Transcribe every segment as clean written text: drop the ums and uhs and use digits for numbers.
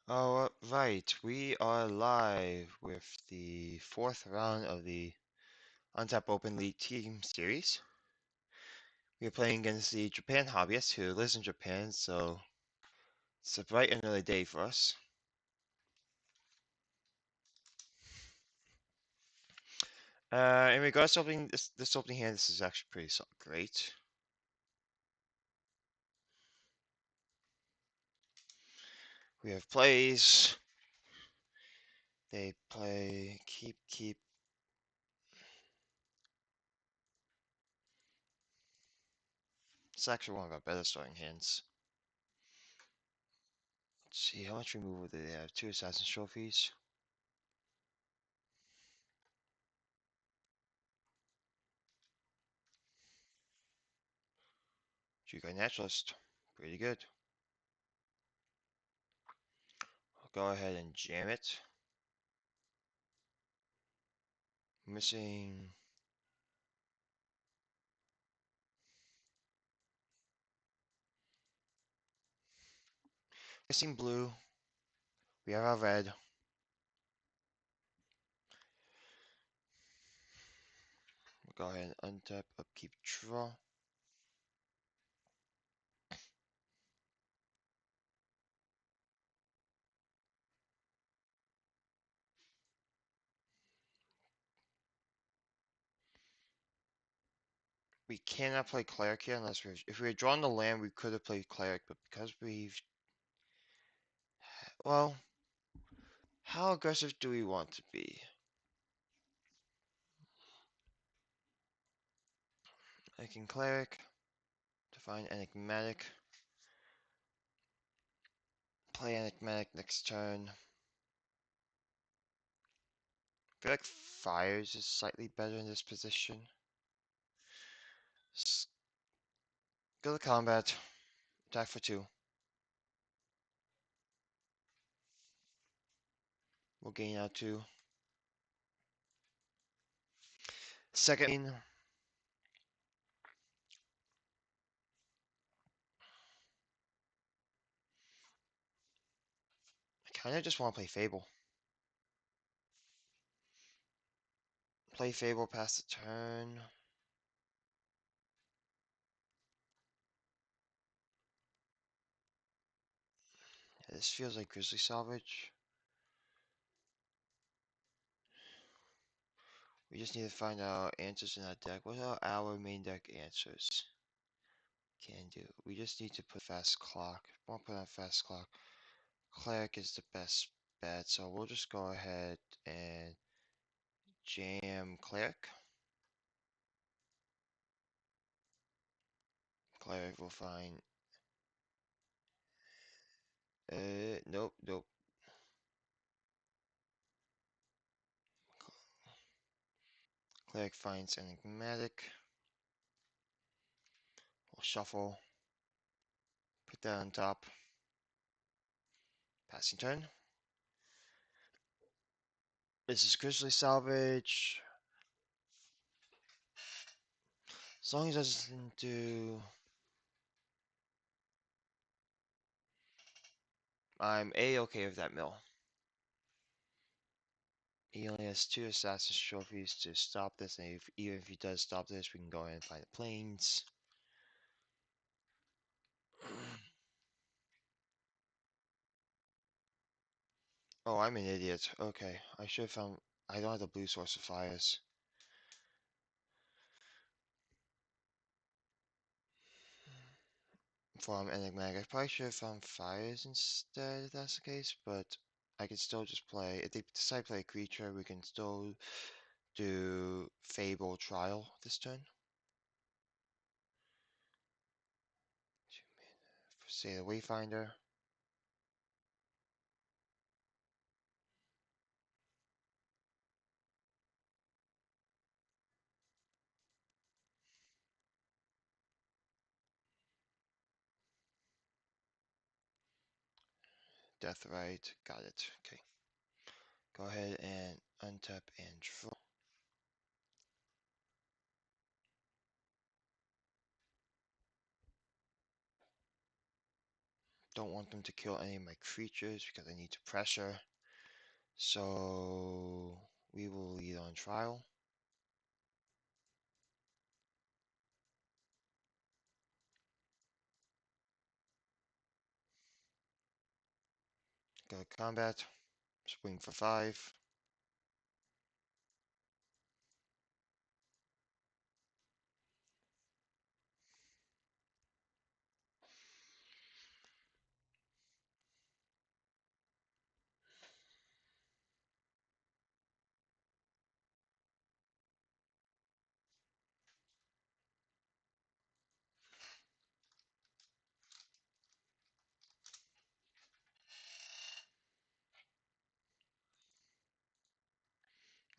All right, we are live with the fourth round of the Untap Open League Team Series. We are playing against the Japan hobbyist who lives in Japan, so it's a bright and early day for us. In regards to opening this opening hand, this is actually pretty great. We have plays. They play keep. It's actually one of our better starting hands. Let's see, how much removal do they have? 2 Assassin's Trophies. Jukai Naturalist. Pretty good. I'll go ahead and jam it. Missing blue. We have our red. We'll go ahead and untap, upkeep, draw. We cannot play Cleric here unless if we had drawn the land, we could have played Cleric, but because well, how aggressive do we want to be? I can Cleric, define Enigmatic, play Enigmatic next turn. I feel like Fires is slightly better in this position. Go to combat, attack for 2. We'll gain out 2. Second, I kind of just want to play Fable. Play Fable, pass the turn. Yeah, this feels like Grizzly Salvage. We just need to find our answers in our deck. What are our main deck answers? Can do. We just need to put fast clock. Won't put on fast clock. Cleric is the best bet, so we'll just go ahead and jam Cleric. Cleric will find. Nope. Cleric finds Enigmatic. We'll shuffle. Put that on top. Passing turn. This is Grizzly Salvage. As long as it doesn't do. I'm A-okay with that mill. He only has 2 Assassin's Trophies to stop this, and even if he does stop this, we can go ahead and find the planes. Oh, I'm an idiot. Okay, I should have found. I don't have the blue source of fires. From Enigmatic, I probably should have found fires instead if that's the case, but I can still just play. If they decide to play a creature, we can still do Fable Trial this turn. Say the Wayfinder. Deathrite. Got it. Okay. Go ahead and untap and draw. don't want them to kill any of my creatures because I need to pressure. So we will lead on trial. Go to combat. Swing for 5.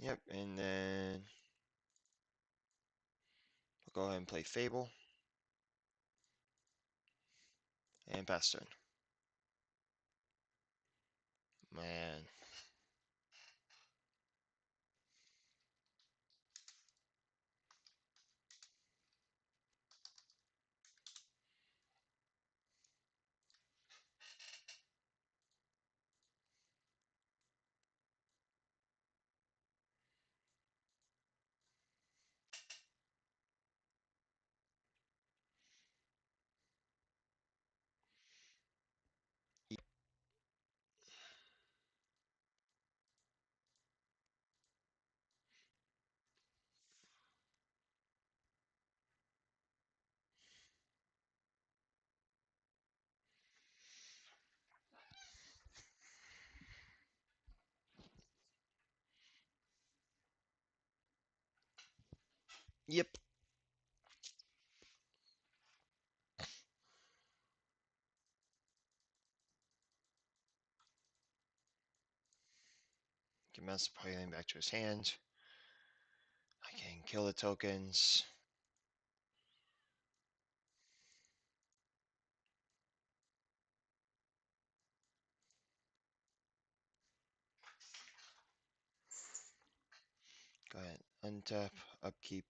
Yep, and then we'll go ahead and play Fable and pass turn. Man. Yep. Get Master Piling back to his hand. I can kill the tokens. Go ahead, untap, upkeep,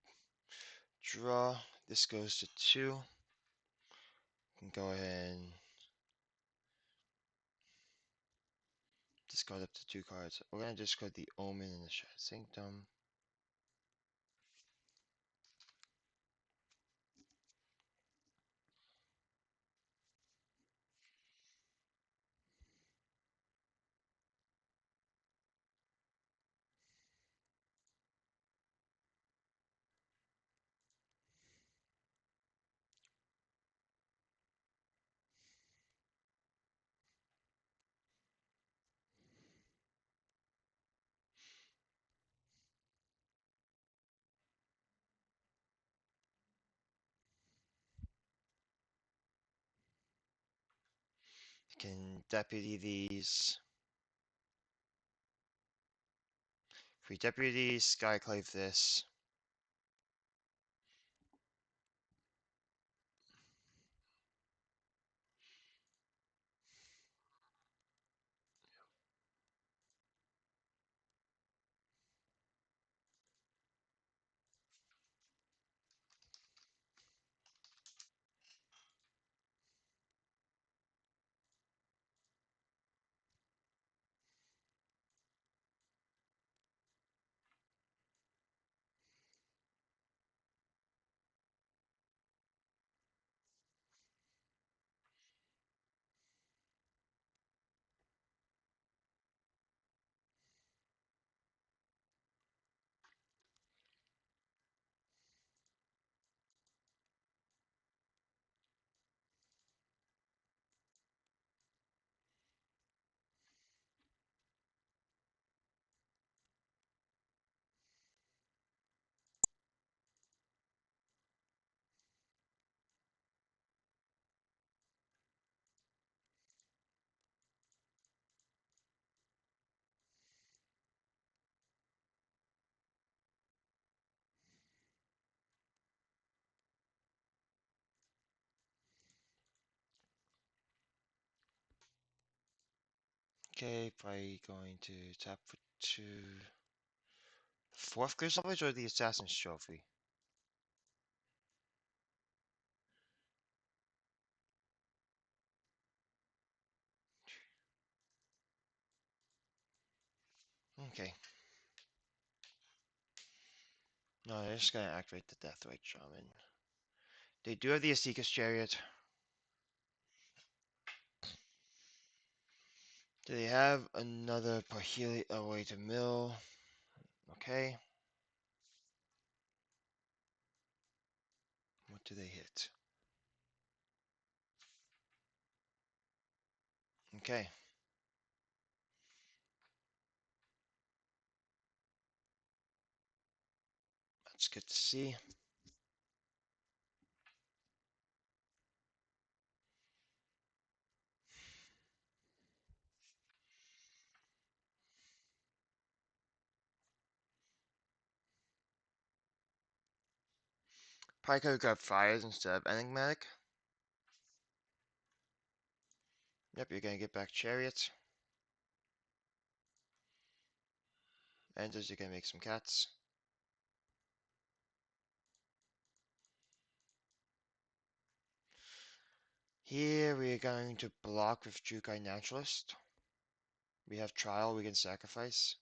draw. This goes to 2. Can go ahead and discard up to 2 cards. We're gonna discard the Omen and the Shattered Sanctum. Can deputy these. If we deputy these, Skyclave this. Okay, probably going to tap for 2. 4th Great Salvage or the Assassin's Trophy? Okay. No, they're just gonna activate the Deathrite Shaman. They do have the Asika's Chariot. Do they have another Pahili away to mill? Okay. What do they hit? Okay. That's good to see. Probably could have grabbed fires instead of Enigmatic. Yep, you're gonna get back Chariot. Enters, you're gonna make some cats. Here we are going to block with Jukai Naturalist. We have Trial, we can sacrifice.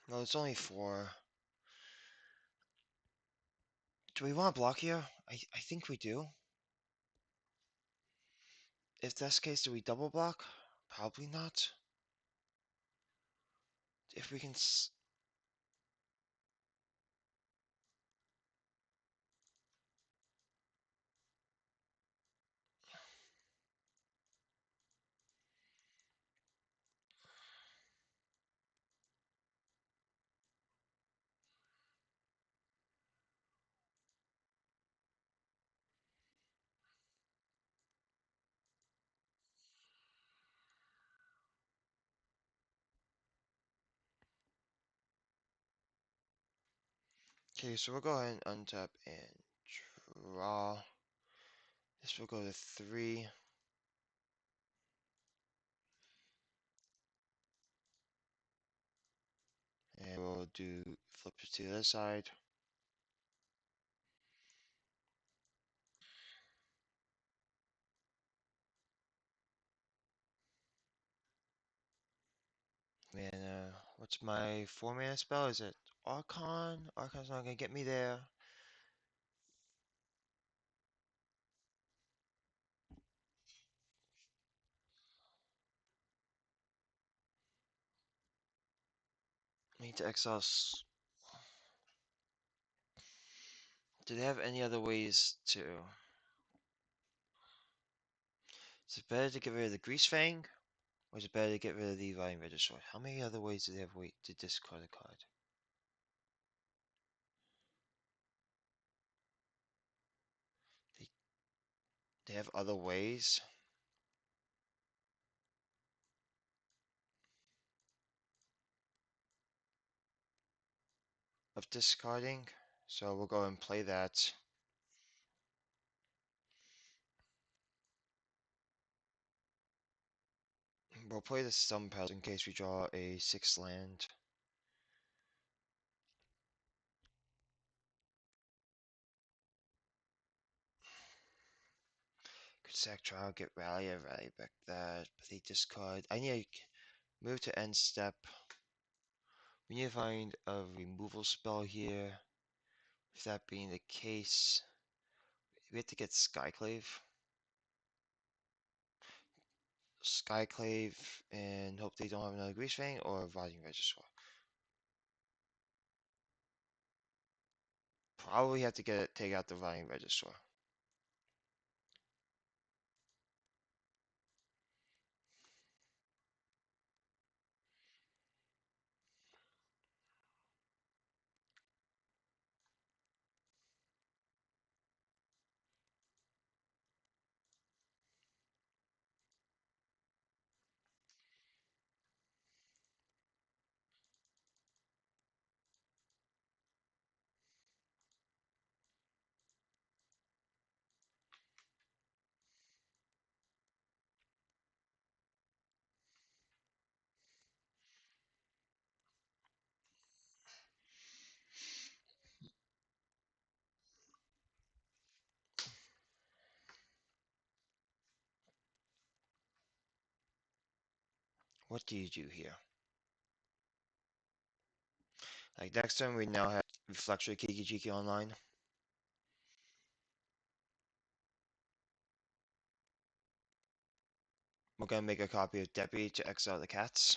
No, it's only 4. Do we want to block here? I think we do. If that's the case, do we double block? Probably not. If we can... Okay, so we'll go ahead and untap and draw. This will go to 3. And we'll do flip it to the other side. And what's my 4-mana spell? Is it Archon? Archon's not gonna get me there. I need to exile. Do they have any other ways to? Is it better to get rid of the Greasefang? Or is it better to get rid of the Vine Registrar? How many other ways do they have to discard a card? They, they have other ways of discarding. So we'll go and play that. We'll play the Stun Pelt in case we draw a 6th land. Could sack trial, get rally, I rally back that, but they discard. I need to move to end step. We need to find a removal spell here. With that being the case, we have to get Skyclave. Skyclave and hope they don't have another Greasefang or Rotting Registrar. Probably have to take out the Rotting Registrar. What do you do here? Like next time we now have Reflector Kiki Jiki online. We're gonna make a copy of Deputy to exile the cats.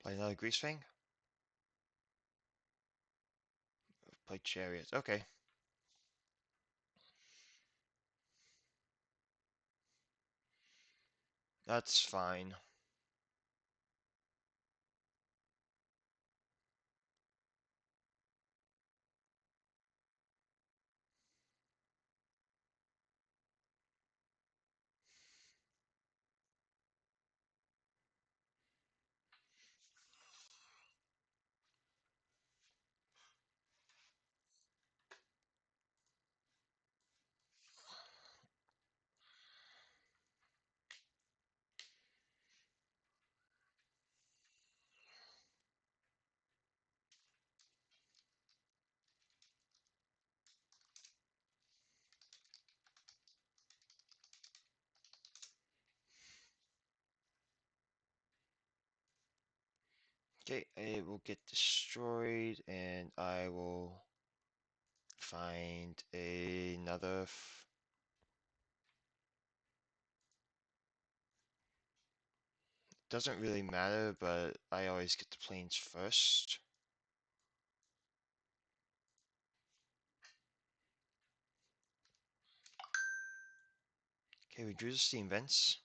Play another Greasefang. Play Chariot. Okay. That's fine. Okay, it will get destroyed, and I will find another. Doesn't really matter, but I always get the planes first. Okay, we drew the steam vents.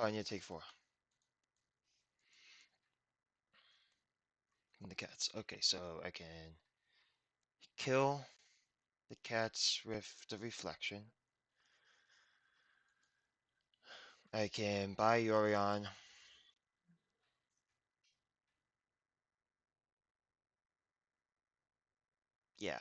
Oh, I need to take 4. And the cats. Okay, so I can kill the cats with the reflection. I can buy Yorion. Yeah.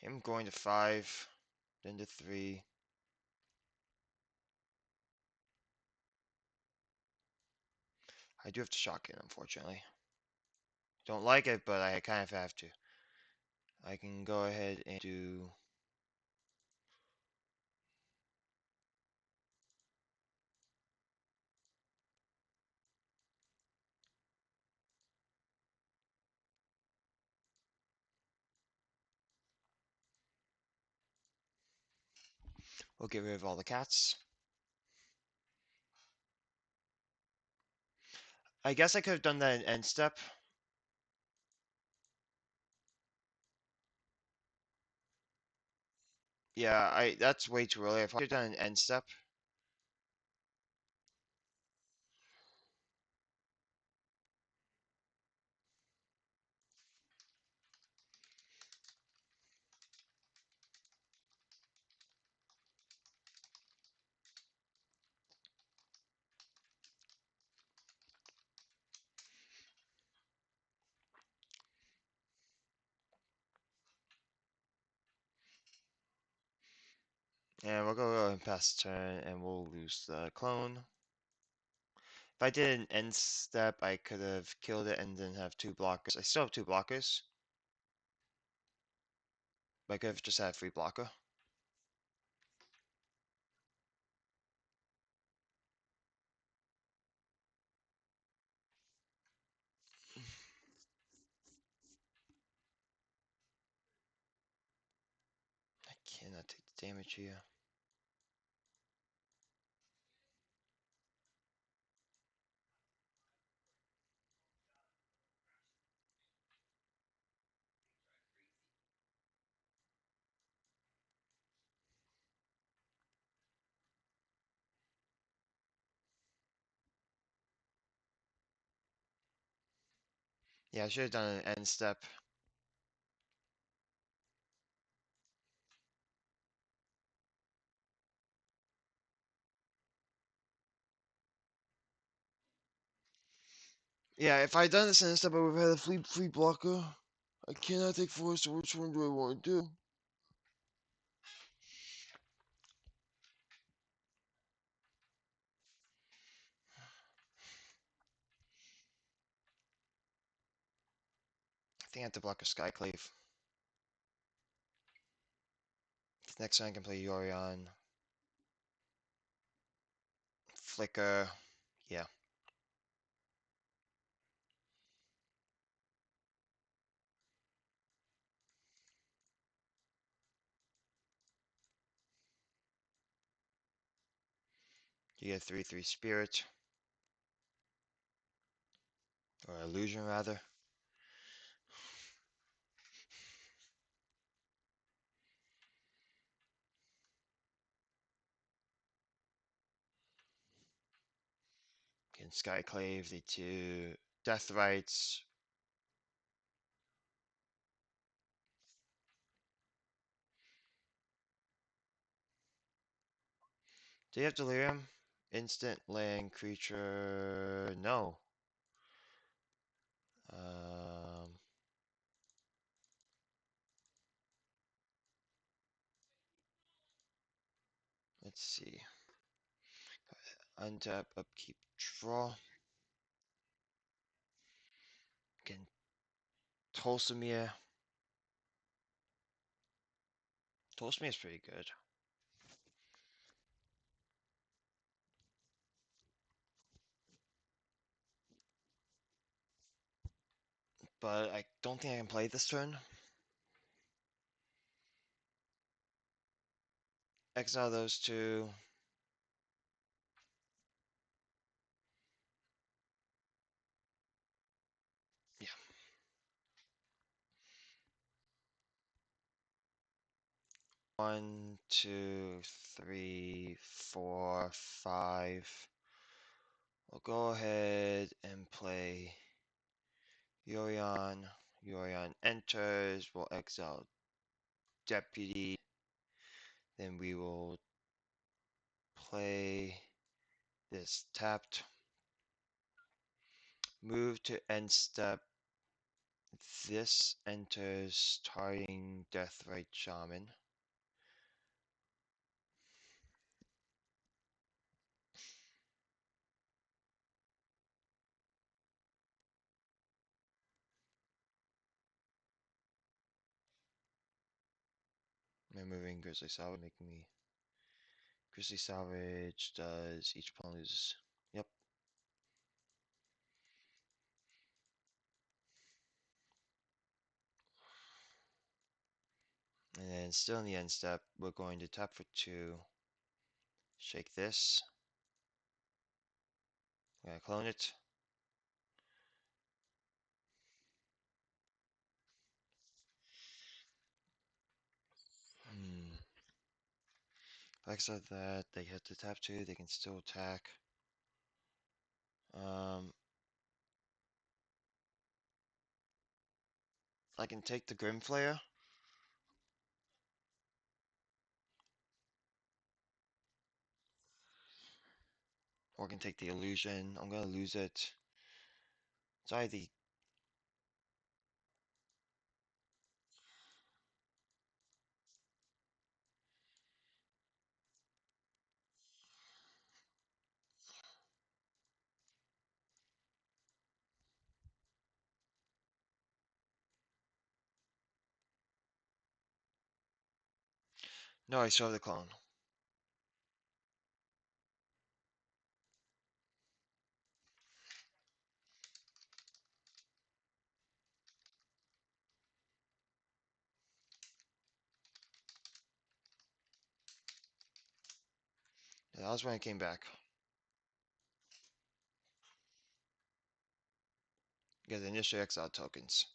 I'm going to 5, then to 3. I do have to shock it, unfortunately. Don't like it, but I kind of have to. I can go ahead and do. We'll get rid of all the cats. I guess I could have done that in end step. Yeah, that's way too early. I probably could have done an end step. And we'll go and pass the turn, and we'll lose the clone. If I did an end step, I could have killed it and then have 2 blockers. I still have 2 blockers. But I could have just had a free blocker. Cannot take the damage here. Yeah, I should have done an end step. Yeah, if I had done this end step, I would have had a free blocker. I cannot take force, so which one do I want to do? I think I have to block a Skyclave. Next time I can play Yorion. Flicker. Yeah. You get 3/3 Spirit. Or Illusion, rather. Can Skyclave, the 2 Death Rights. Do you have Delirium? Instant land creature. No. Um, let's see. Untap, upkeep, draw. Can Tolsimir. Tolsimir is pretty good. But I don't think I can play this turn. Exile those 2. Yeah. 1, 2, 3, 4, 5. We'll go ahead and play Yorion. Yorion enters. We'll exile Deputy. Then we will play this tapped. Move to end step. This enters targeting Deathrite Shaman. I'm moving Grizzly Salvage, making me. Grizzly Salvage does each opponent lose. Yep. And then still in the end step, we're going to tap for 2. Shake this. I'm gonna clone it. Except that they have to tap 2, they can still attack. I can take the Grimflayer. Or I can take the Illusion. I'm gonna lose it. Sorry, the. No, I still have the clone. That was when I came back. Get the initial exile tokens.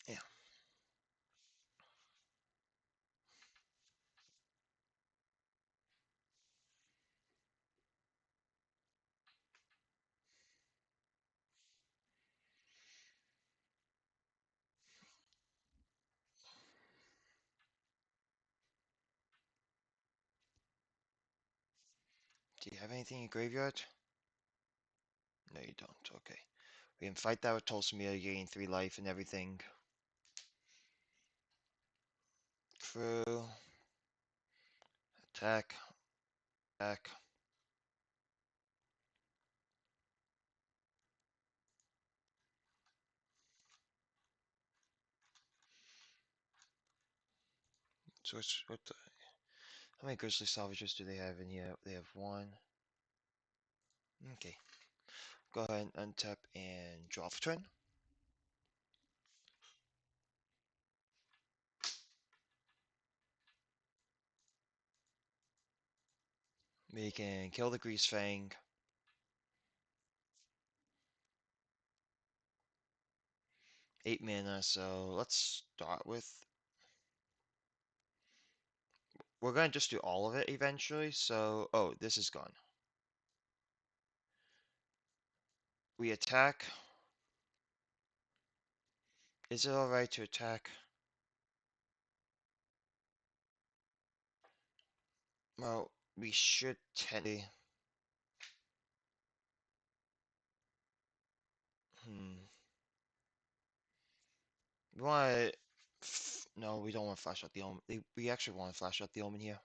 Yeah. Do you have anything in your graveyard? No, you don't. Okay. We can fight that with Tulsimia, gain 3 life and everything. True. Attack. Attack. So what the, how many Grizzly Salvagers do they have in here? They have 1. Okay. Go ahead and untap and draw for turn. We can kill the Greasefang. 8 mana, so let's start with... We're gonna just do all of it eventually, so... Oh, this is gone. We attack. Is it alright to attack? Well, we should technically... We want to... No, we don't want to flash out the Omen. We actually want to flash out the Omen here.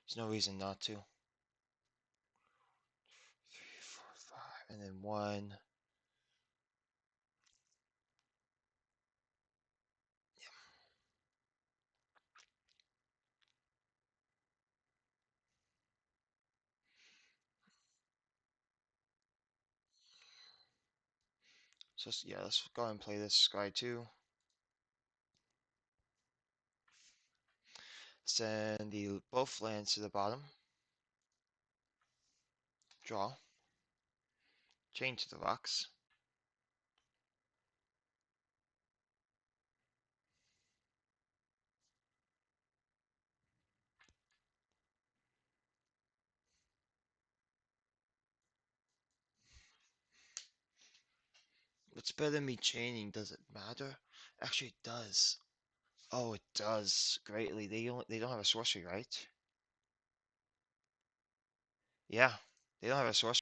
There's no reason not to. 3, 4, 5, and then 1. So yeah, let's go ahead and play this Sky 2. Send the both lands to the bottom. Draw. Chain to the rocks. What's better than me chaining? Does it matter? Actually, it does. Oh, it does greatly. They don't have a sorcery, right? Yeah, they don't have a sorcery.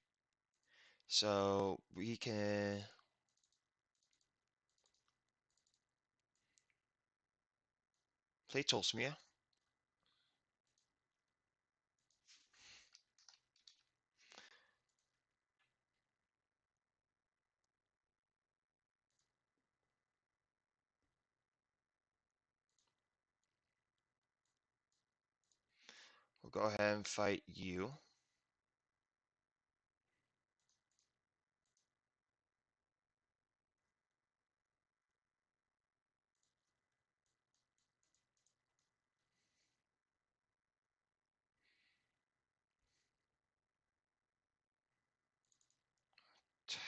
So we can play Tolsmia. We'll go ahead and fight you.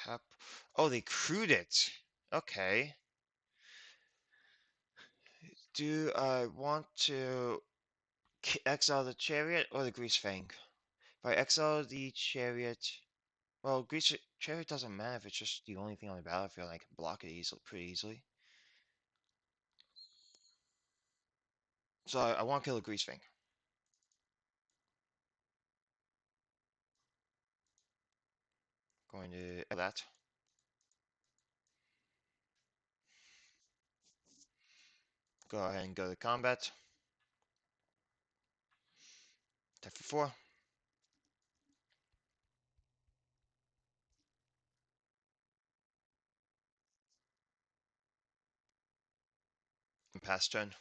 Tap. Oh, they crewed it. Okay. Do I want to exile the chariot or the Greasefang? If I exile the chariot, well, chariot doesn't matter if it's just the only thing on the battlefield. I can block it pretty easily. So I want to kill the Greasefang. Going to that. Go ahead and go to combat. Attack for 4. And pass turn.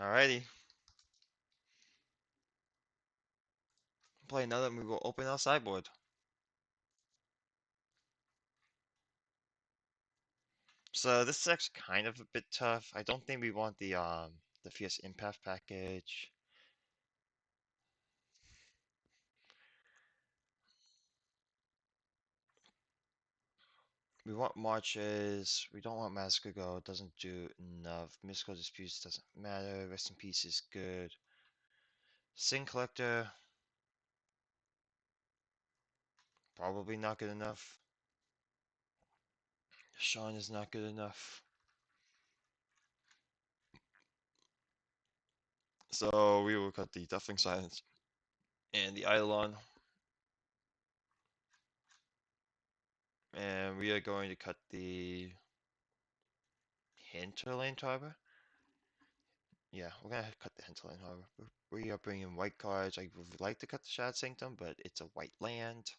Alrighty. Play another and we will open our sideboard. So this is actually kind of a bit tough. I don't think we want the Fierce Impact package. We want Marches. We don't want Massacre Go. It doesn't do enough. Mystical Disputes doesn't matter. Rest in Peace is good. Sin Collector. Probably not good enough. Sean is not good enough. So we will cut the Deafening Silence and the Eidolon. And we are going to cut the Hinterland Harbor. Yeah, we're gonna cut the Hinterland Harbor. We are bringing white cards. I would like to cut the Shad Sanctum, but it's a white land.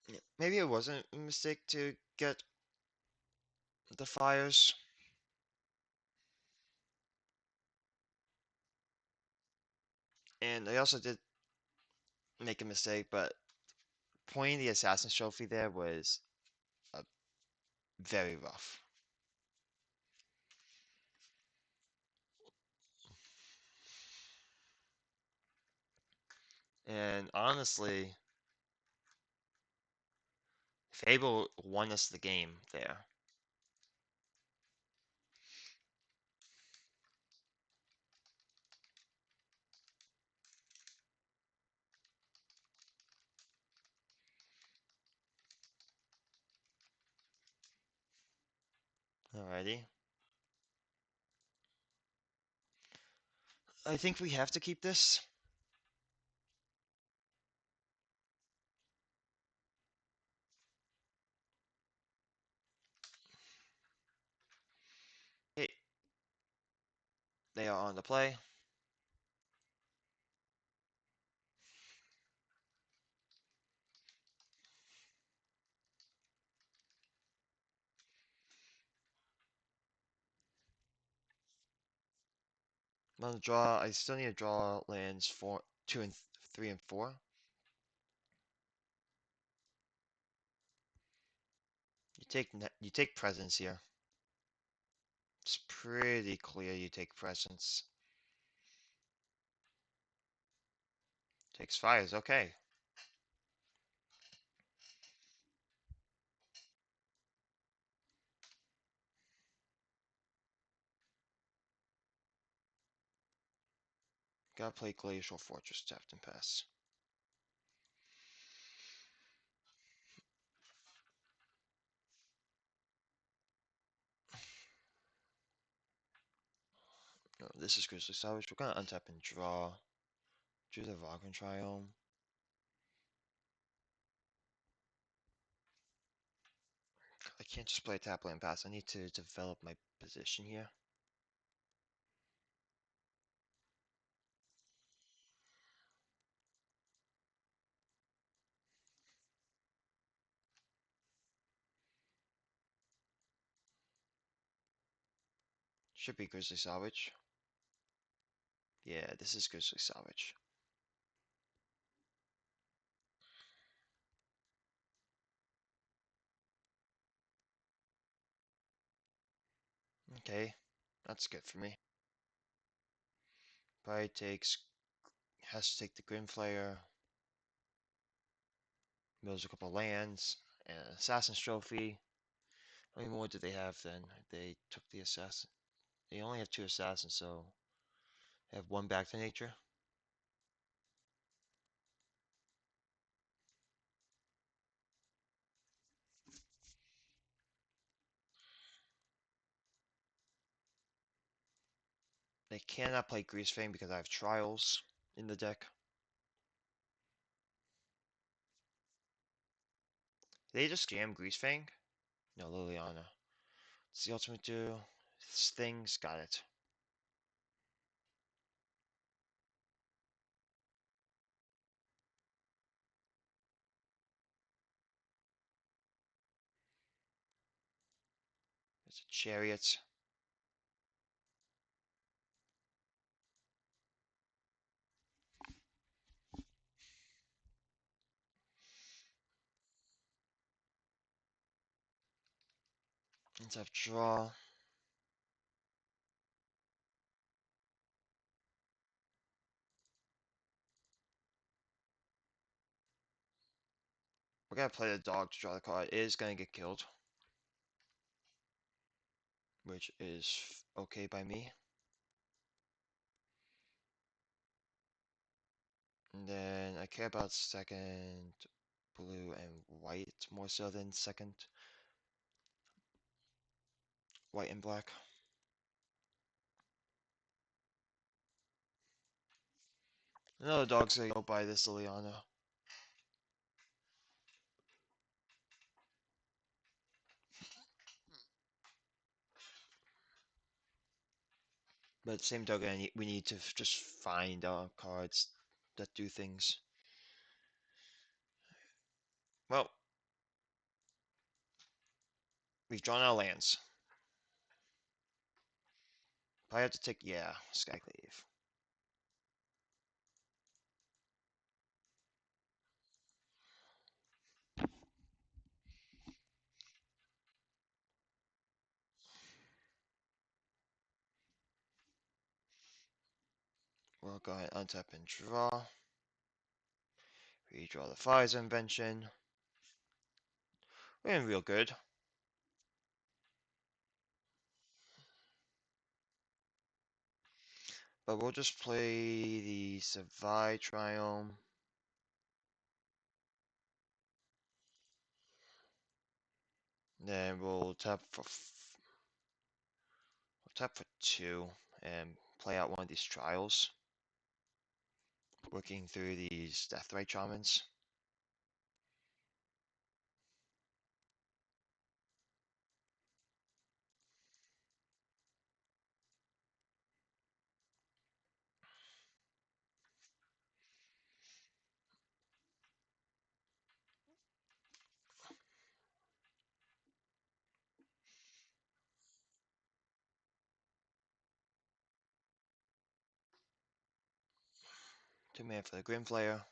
Yeah, maybe it wasn't a mistake to get the fires. And I also did make a mistake, but pointing the Assassin's Trophy there was very rough. And honestly, Fable won us the game there. Alrighty. I think we have to keep this. Okay, they are on the play. I'm gonna draw. I still need to draw lands 4, 2, and 3, and 4. You take presence here. It's pretty clear you take presence. Takes fires. Okay. Gotta play Glacial Fortress tapped and pass. No, this is Grizzly Savage. We're gonna untap and draw. Do the Vagrant Triome. I can't just play tap land pass. I need to develop my position here. Should be Grizzly Salvage. Yeah, this is Grizzly Salvage. Okay, that's good for me. Probably has to take the Grimflayer, mills a couple lands, and an Assassin's Trophy. How many more do they have then? They took the Assassin. They only have 2 Assassins, so they have 1 back to nature. They cannot play Greasefang because I have Trials in the deck. They just jam Greasefang? No, Liliana. It's the ultimate do. Things, got it. It's a Chariot. Let's have draw. We're gonna play the dog to draw the card. It is gonna get killed, which is okay by me. And then I care about second blue and white more so than second white and black. I know the dog's gonna go buy this Liliana. But at the same token, we need to just find cards that do things. Well, we've drawn our lands. Probably have to take, yeah, Skyclave. We'll go ahead and untap and draw. Redraw the Fire's Invention. We're in real good. But we'll just play the Savai Triome. Then we'll tap for 2 and play out one of these trials. Working through these Deathrite Shamans. Two mana for the Grimflayer.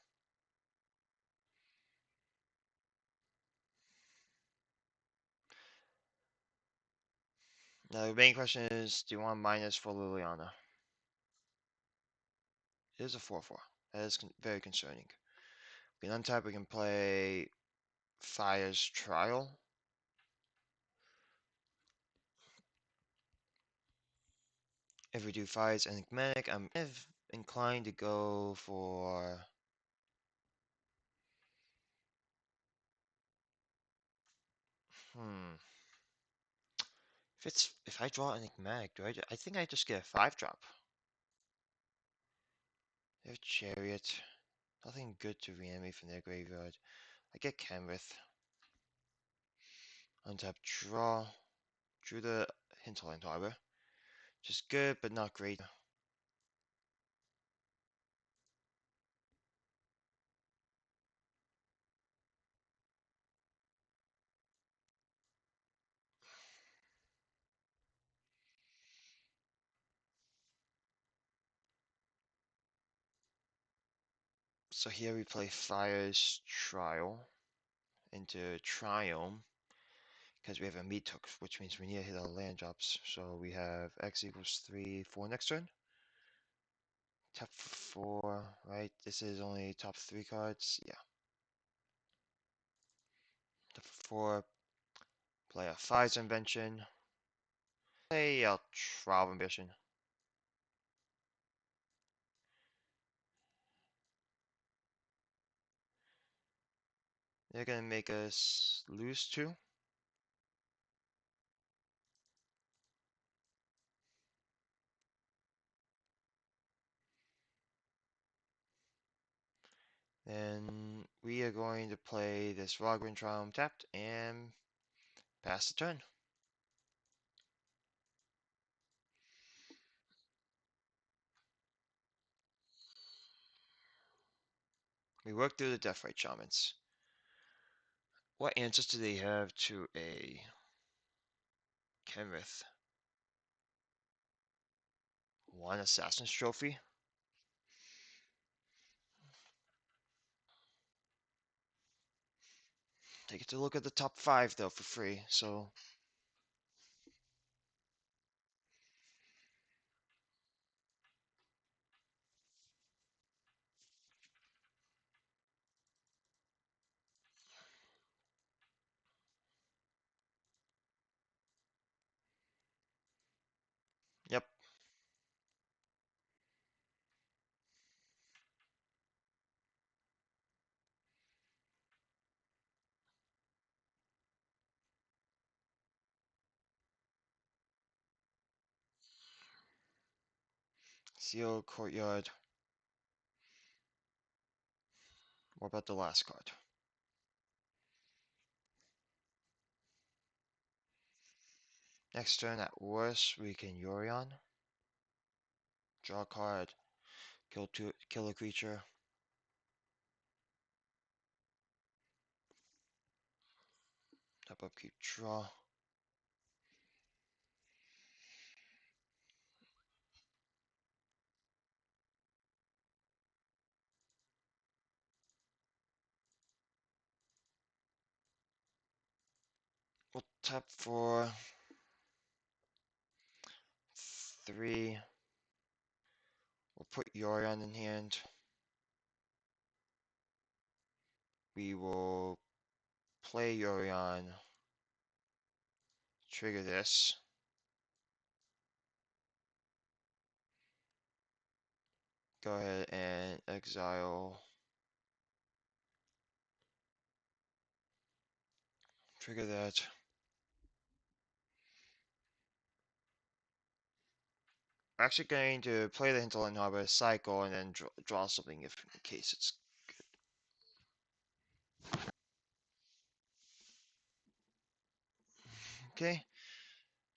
Now the main question is, do you want minus for Liliana? It is a 4/4. That is very concerning. We can untap, we can play Fire's Trial. If we do Fire's Enigmatic, I'm inclined to go for... If I draw Enigmatic, I think I just get a 5-drop. They have Chariot. Nothing good to reanimate from their graveyard. I get Canvith. Untap, draw. Drew the Hinterland Harbor. Just good, but not great. So here we play Fire's Trial into Triome because we have a meat hook, which means we need to hit our land drops. So we have X equals 3, 4 next turn. Tap for 4, right? This is only top 3 cards. Yeah. Tap for 4. Play a Fire's Invention. Play a Trial Ambition. They're gonna make us lose 2. Then we are going to play this Rogrin Triumph tapped and pass the turn. We work through the Deathrite Shamans. What answers do they have to a Kenrith? 1 Assassin's Trophy? They get to look at the top 5 though for free, so yep. Seal Courtyard. What about the last card? Next turn at worst we can Yorion. Draw a card. Kill a creature. Tap upkeep draw. We'll tap for 3. We'll put Yorion in hand. We will play Yorion. Trigger this. Go ahead and exile. Trigger that. We're actually going to play the Hinterland Harbor, cycle, and then draw something if in case it's okay.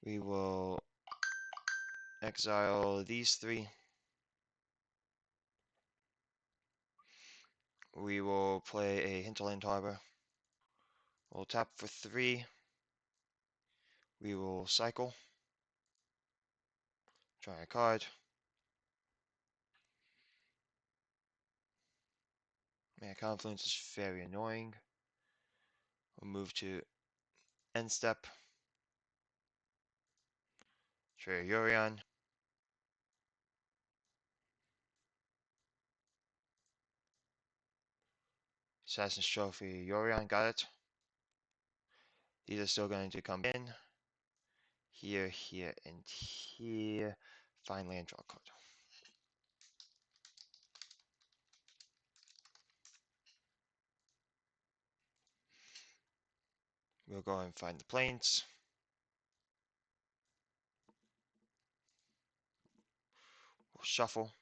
We will exile these 3. We will play a Hinterland Harbor. We'll tap for 3. We will cycle. Try a card. Man, Confluence is very annoying. We'll move to end step. Trigger Yorion. Assassin's Trophy Yorion, got it. These are still going to come in. Here, here, and here. Finally, and draw a card. We'll go and find the planes. We'll shuffle.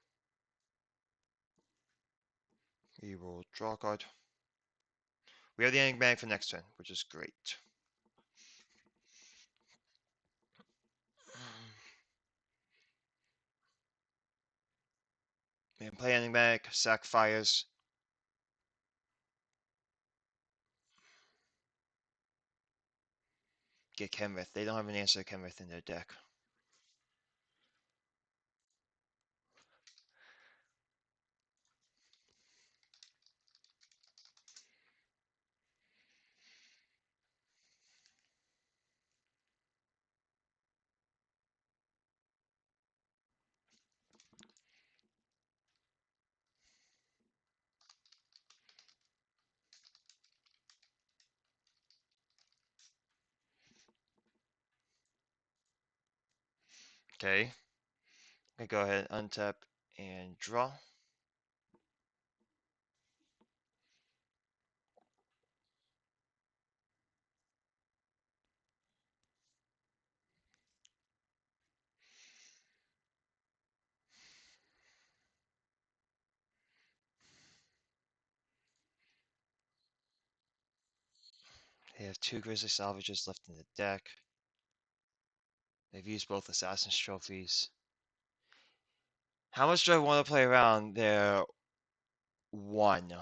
We will draw a card. We have the Enigmatic for next turn, which is great. And play Enigmatic, sack fires. Get Kenrith. They don't have an answer to Kenrith in their deck. Okay. I go ahead, untap, and draw. They have 2 Grizzly Salvages left in the deck. They've used both Assassin's Trophies. How much do I want to play around their 1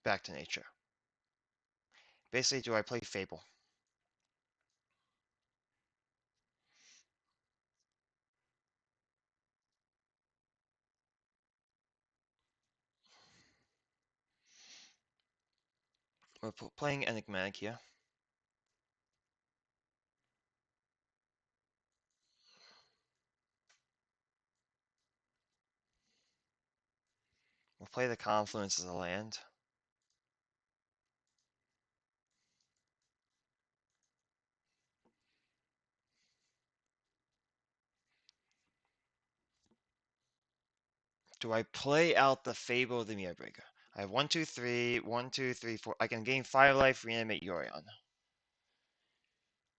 Back to Nature? Basically, do I play Fable? We're playing Enigmatic here. We'll play the Confluence as a land. Do I play out the Fable of the Mirrorbreaker? I have 1, 2, 3, 1, 2, 3, 4. I can gain 5 life, reanimate Yorion.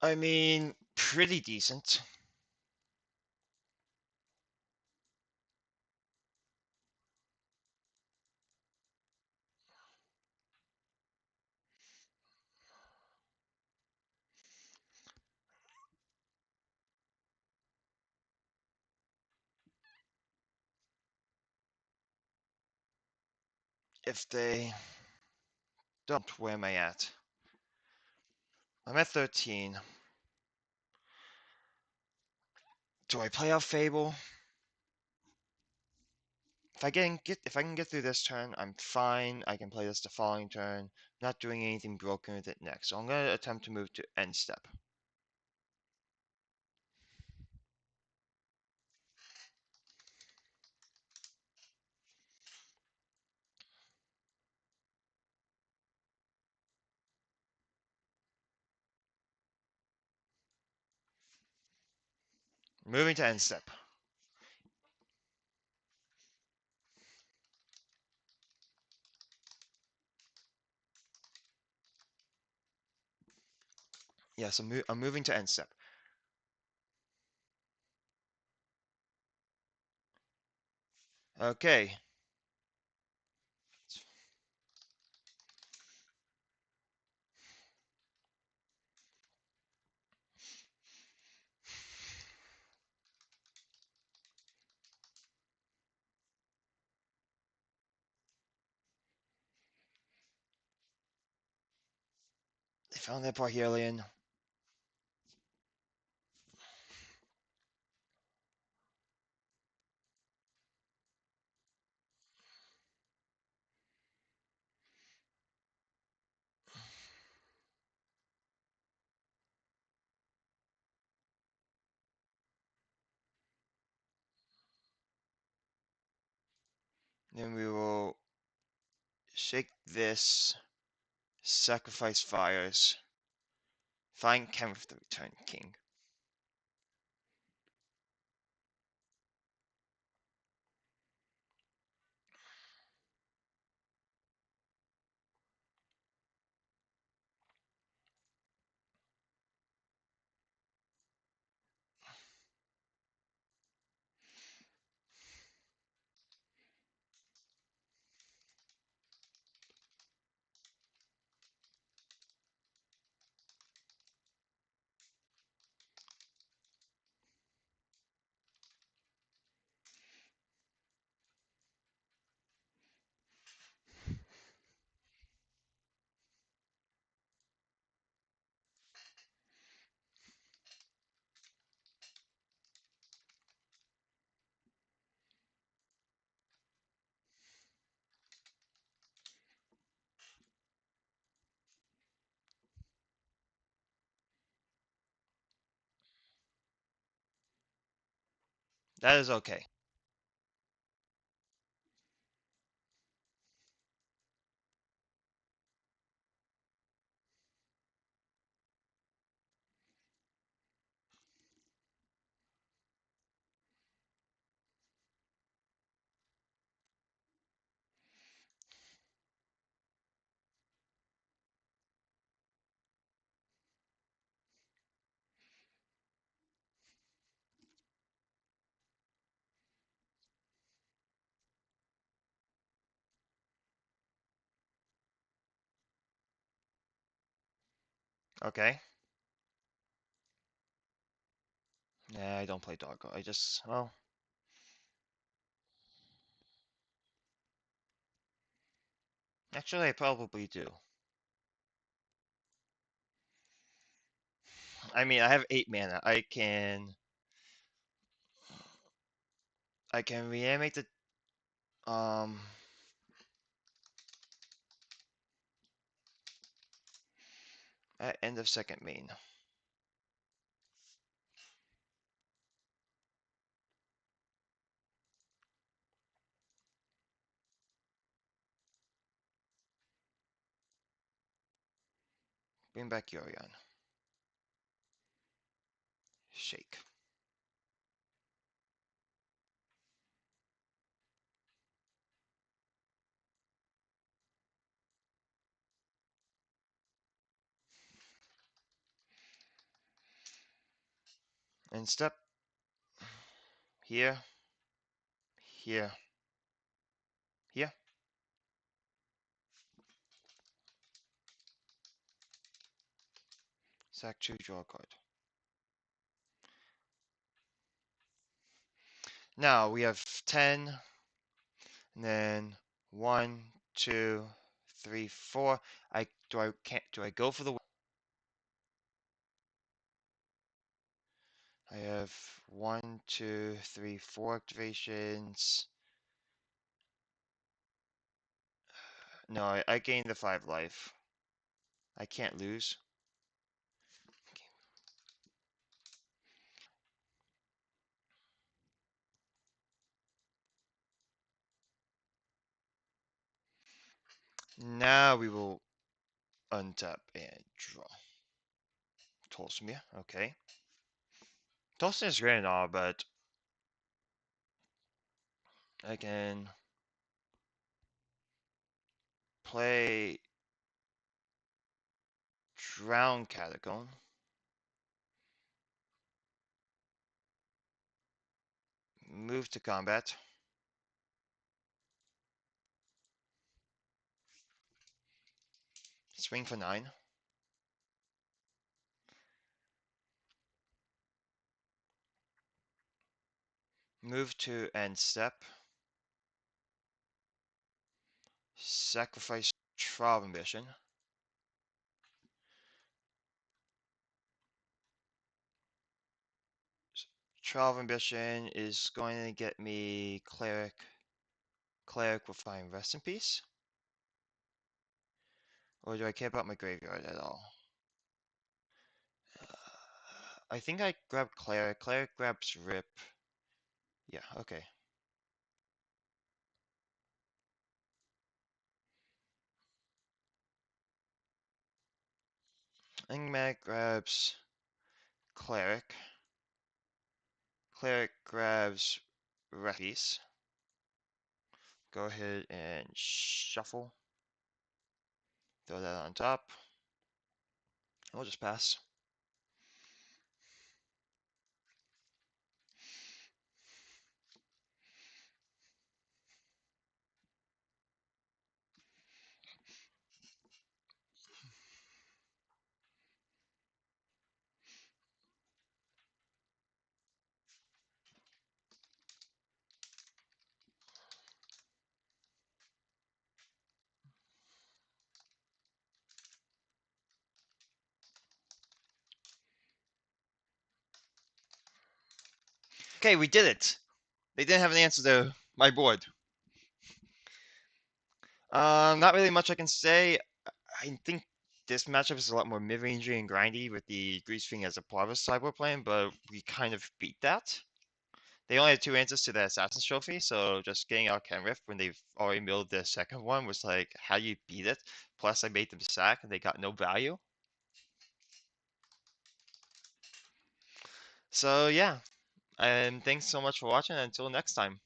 I mean, pretty decent. If they don't, where am I at? I'm at 13. Do I play out Fable? If I can get through this turn, I'm fine. I can play this the following turn. Not doing anything broken with it next. So I'm gonna attempt to move to end step. Moving to end step. Yes, I'm moving to end step. Okay. They found that Parhelion. Then we will shake this, sacrifice fires, find Kenneth the Return King. That is okay. Okay. Yeah, I don't play doggo. I just, well, actually, I probably do. I mean, I have 8 mana. I can reanimate the at end of second main. Bring back Yorion. Shake. And step here, here, here. Sack 2, draw a card. Now we have 10, and then 1, 2, 3, 4. Do I go for the? I have 1, 2, 3, 4 activations. No, I gain the 5 life. I can't lose. Now we will untap and draw. Tolsmia, okay. Tolsmia is great and all, but I can play Drown Catacomb. Move to combat. Swing for 9. Move to end step. Sacrifice Trial Ambition. Trial Ambition is going to get me Cleric. Cleric will find Rest in Peace. Or do I care about my graveyard at all? I think I grab Cleric. Cleric grabs Rip. Yeah, okay. Enigmatic grabs Cleric. Cleric grabs Rest in Peace. Go ahead and shuffle. Throw that on top. We'll just pass. Okay, we did it. They didn't have an answer to my board. Not really much I can say. I think this matchup is a lot more mid-rangey and grindy with the Greasefang as a part of a sideboard plan, but we kind of beat that. They only had 2 answers to the Assassin's Trophy, so just getting out Kenriff when they've already milled the second one was like, how do you beat it? Plus, I made them sack and they got no value. So, yeah. And thanks so much for watching. Until next time.